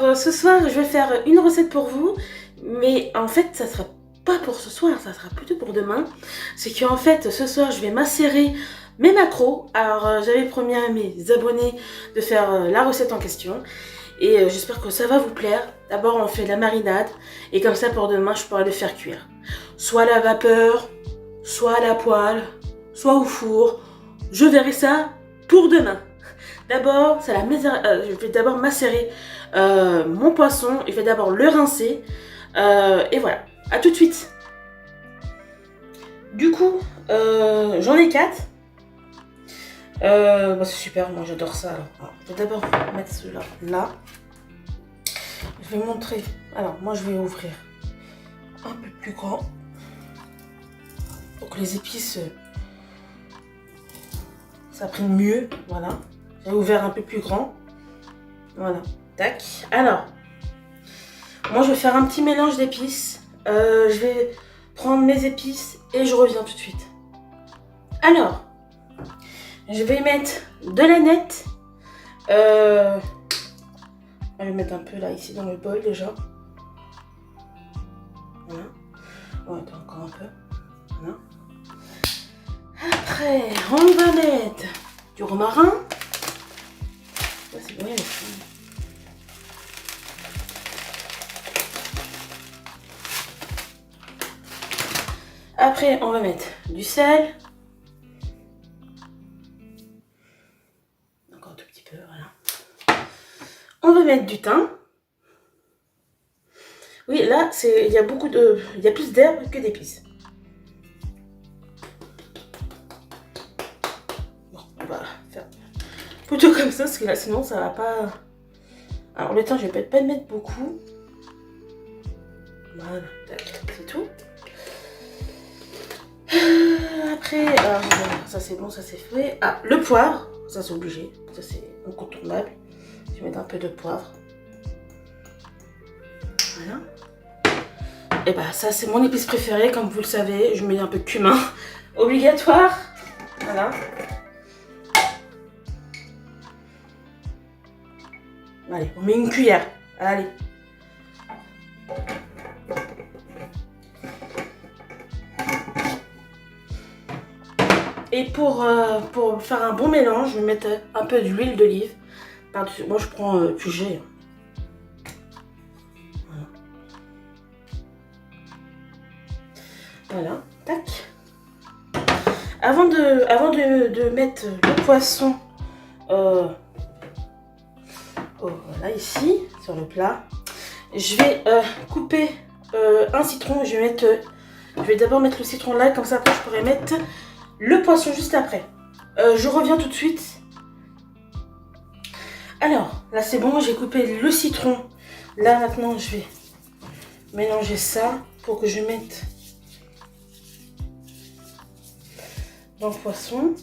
Alors ce soir je vais faire une recette pour vous, mais en fait ça sera pas pour ce soir, ça sera plutôt pour demain. C'est qu'en fait ce soir je vais macérer mes macros. Alors j'avais promis à mes abonnés de faire la recette en question et j'espère que ça va vous plaire. D'abord on fait de la marinade et comme ça pour demain je pourrai le faire cuire. Soit à la vapeur, soit à la poêle, soit au four. Je verrai ça pour demain. D'abord, je vais d'abord macérer mon poisson. Je vais d'abord le rincer. Et voilà. À tout de suite. Du coup, j'en ai 4. Bah, c'est super, moi j'adore ça. Alors, je vais d'abord mettre cela là. Je vais montrer. Alors, moi je vais ouvrir un peu plus grand. Pour que les épices, ça prenne mieux. Voilà. J'ai ouvert un peu plus grand. Voilà. Tac. Alors, moi je vais faire un petit mélange d'épices. Je vais prendre mes épices et je reviens tout de suite. Alors, je vais mettre de l'aneth. Je vais mettre un peu là, ici dans le bol déjà. Voilà. On va mettre encore un peu. Voilà. Après, on va mettre du romarin. C'est bon, après, on va mettre du sel. Encore un tout petit peu, voilà. On va mettre du thym. Oui, là, il y a plus d'herbes que d'épices. Bon, on va faire plutôt comme ça, parce que là, sinon, ça va pas... Alors, le thym, je vais peut-être pas le mettre beaucoup. Voilà, c'est tout. Après, ça c'est bon, ça c'est fait. Ah, le poivre, ça c'est obligé, ça c'est incontournable. Je vais mettre un peu de poivre. Voilà. Et bah ça c'est mon épice préférée, comme vous le savez. Je mets un peu de cumin, obligatoire. Voilà. Allez, on met une cuillère. Allez. Et pour faire un bon mélange, je vais mettre un peu d'huile d'olive par-dessus. Moi, je prends Puget. Voilà, tac. Avant de mettre le poisson, voilà, ici, sur le plat, je vais couper un citron. Je vais d'abord mettre le citron là, comme ça après je pourrai mettre le poisson juste après. Je reviens tout de suite. Alors, là c'est bon, j'ai coupé le citron. Là maintenant, je vais mélanger ça pour que je mette dans le poisson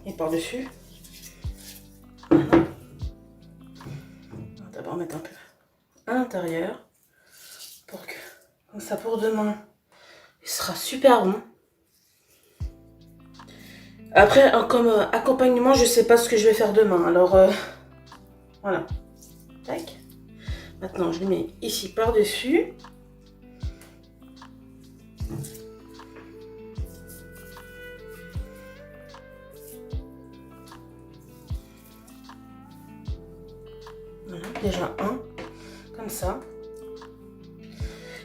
et par-dessus. Voilà. On va d'abord mettre un peu à l'intérieur pour que, comme ça pour demain, il sera super bon. Après, comme accompagnement, je sais pas ce que je vais faire demain. Alors, voilà. Tac. Maintenant, je le mets ici par-dessus. Voilà, déjà un. Comme ça.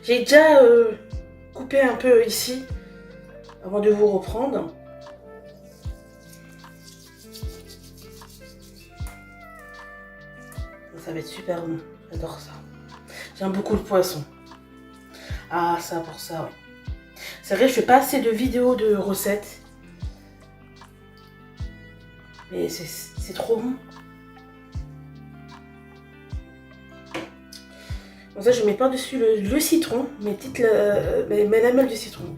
J'ai déjà coupé un peu ici avant de vous reprendre. Ça va être super bon, j'adore ça. J'aime beaucoup le poisson. Ah, ça pour ça, oui. C'est vrai, je fais pas assez de vidéos de recettes. Mais c'est trop bon. Comme ça, je mets par-dessus le citron, mes lamelles de citron.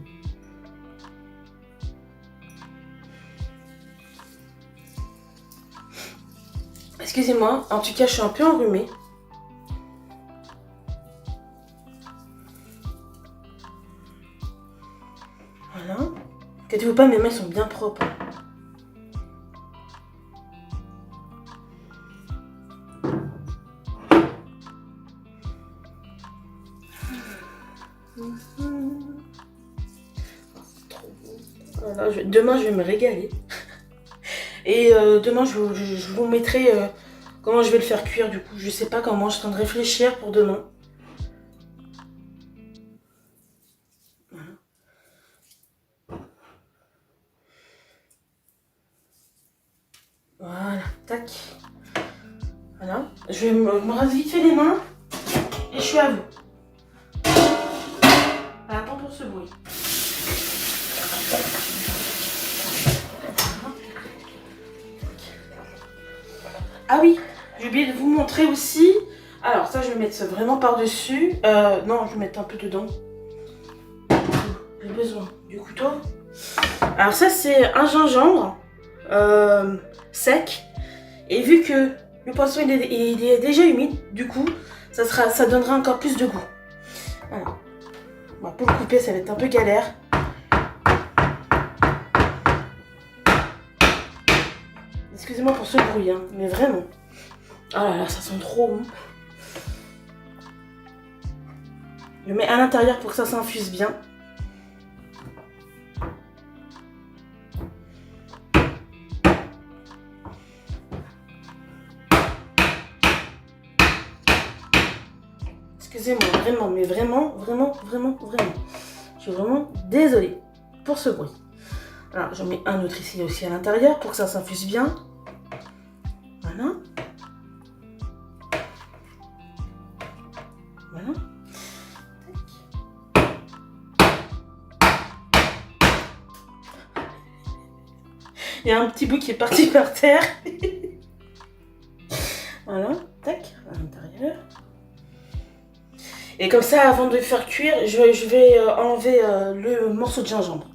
Excusez-moi, en tout cas, je suis un peu enrhumée. Voilà. Inquiétez-vous pas, mes mains sont bien propres. Voilà, demain, je vais me régaler. Et demain, je vous mettrai comment je vais le faire cuire. Du coup, je sais pas comment. Je suis en train de réfléchir pour demain. Voilà, tac. Voilà. Je vais me rase vite fait les mains. Et je suis à vous. Attends pour ce bruit. Ah oui, j'ai oublié de vous montrer aussi. Alors ça, je vais mettre ça vraiment par-dessus. Non, je vais mettre un peu dedans. J'ai besoin du couteau. Alors ça, c'est un gingembre sec. Et vu que le poisson il est déjà humide, du coup, ça donnera encore plus de goût. Voilà. Bon, pour le couper, ça va être un peu galère. Excusez-moi pour ce bruit, hein, mais vraiment. Oh là là, ça sent trop bon. Je mets à l'intérieur pour que ça s'infuse bien. Excusez-moi, vraiment, mais vraiment. Je suis vraiment désolée pour ce bruit. Alors, j'en mets un autre ici aussi à l'intérieur pour que ça s'infuse bien. Voilà. Voilà. Il y a un petit bout qui est parti par terre. Voilà, tac, à l'intérieur. Et comme ça, avant de le faire cuire, je vais enlever le morceau de gingembre.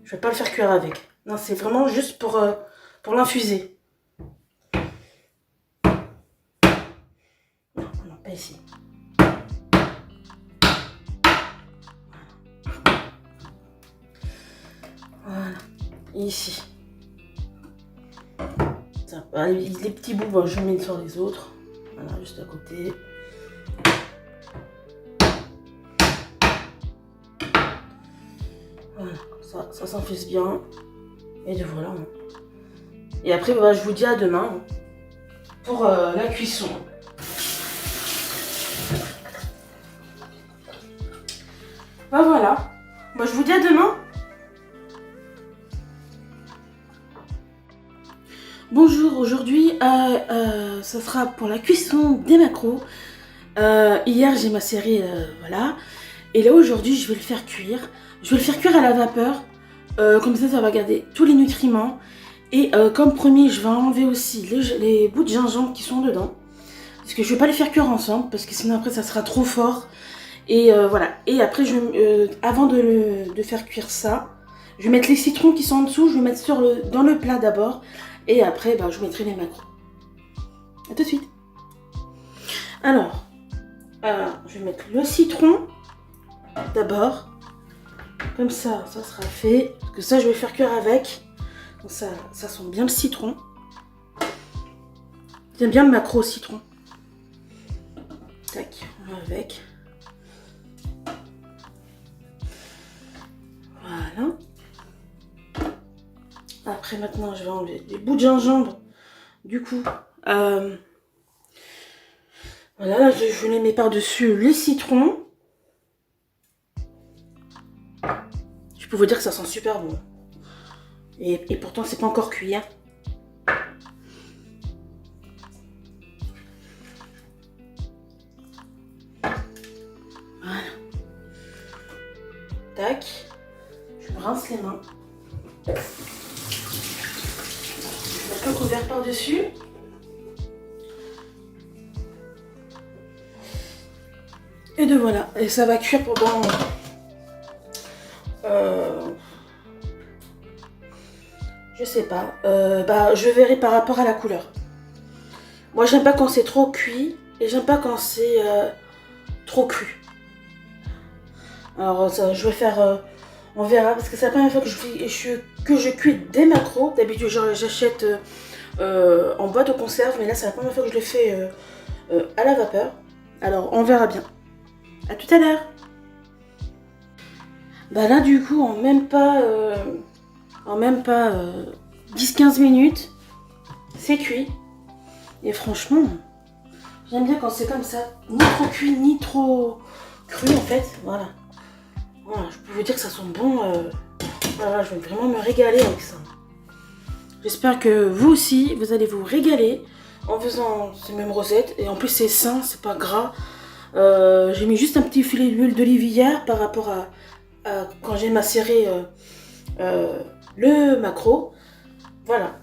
Je vais pas le faire cuire avec. Non, c'est vraiment juste pour l'infuser. Non, pas ici. Voilà, ici. Ça, les petits bouts, je mets sur les autres. Voilà, juste à côté. Voilà, ça s'infuse bien. Et de voilà. Et après, je vous dis à demain pour la cuisson. Voilà. Je vous dis à demain. Bonjour, aujourd'hui, ça sera pour la cuisson des maquereaux. Hier, j'ai macéré, voilà. Et là, aujourd'hui, je vais le faire cuire. Je vais le faire cuire à la vapeur. Comme ça va garder tous les nutriments. Et comme promis, je vais enlever aussi les bouts de gingembre qui sont dedans. Parce que je ne vais pas les faire cuire ensemble, parce que sinon après, ça sera trop fort. Et voilà. Et après, avant de faire cuire ça, je vais mettre les citrons qui sont en dessous. Je vais mettre dans le plat d'abord. Et après, je mettrai les maquereaux. A tout de suite. Alors, je vais mettre le citron d'abord. Comme ça sera fait. Parce que ça, je vais faire cuire avec. Donc ça sent bien le citron. J'aime bien le maquereau au citron. Tac, on va avec. Voilà. Après, maintenant, je vais enlever des bouts de gingembre. Du coup, voilà, là, je les mets par-dessus les citrons. Je peux vous dire que ça sent super bon. Et pourtant, c'est pas encore cuit. Hein. Voilà. Tac. Je me rince les mains. Je mets le couvert par-dessus. Et de voilà. Et ça va cuire pendant... je sais pas. Je verrai par rapport à la couleur. Moi, j'aime pas quand c'est trop cuit. Et j'aime pas quand c'est trop cru. Alors, ça, je vais faire... on verra. Parce que c'est la première fois que je cuis des maquereaux. D'habitude, j'achète en boîte de conserve. Mais là, c'est la première fois que je le fais à la vapeur. Alors, on verra bien. À tout à l'heure. Bah là du coup en même pas 10-15 minutes, c'est cuit. Et franchement, j'aime bien quand c'est comme ça, ni trop cuit ni trop cru en fait. Voilà, je peux vous dire que ça sent bon. Voilà, je vais vraiment me régaler avec ça. J'espère que vous aussi, vous allez vous régaler en faisant ces mêmes recettes. Et en plus c'est sain, c'est pas gras. J'ai mis juste un petit filet d'huile d'olive hier par rapport à quand j'ai macéré le maquereau. Voilà.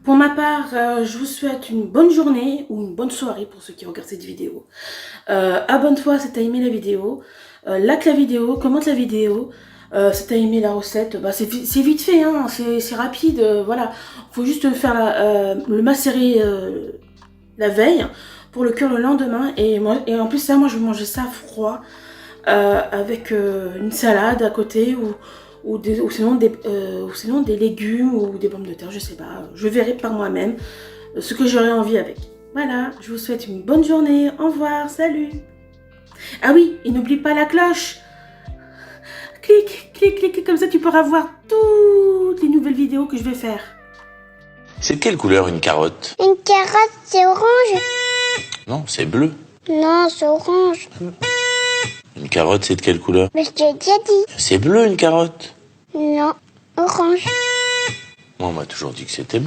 Pour ma part, je vous souhaite une bonne journée ou une bonne soirée pour ceux qui regardent cette vidéo. Abonne-toi si tu as aimé la vidéo. Like la vidéo, commente la vidéo. Si tu as aimé la recette, bah c'est vite fait, hein, c'est rapide. Voilà, faut juste faire le macérer la veille pour le cuire le lendemain. Et en plus, ça, moi je vais manger ça froid avec une salade à côté ou sinon des légumes ou des pommes de terre, je sais pas. Je verrai par moi-même ce que j'aurai envie avec. Voilà, je vous souhaite une bonne journée. Au revoir, salut. Ah oui, et n'oublie pas la cloche. Clique, clique, clique, comme ça tu pourras voir toutes les nouvelles vidéos que je vais faire. C'est de quelle couleur une carotte? Une carotte, c'est orange. Non, c'est bleu. Non, c'est orange. Une carotte, c'est de quelle couleur? Mais je t'ai déjà dit. C'est bleu une carotte. Non, orange. Moi, on m'a toujours dit que c'était bleu.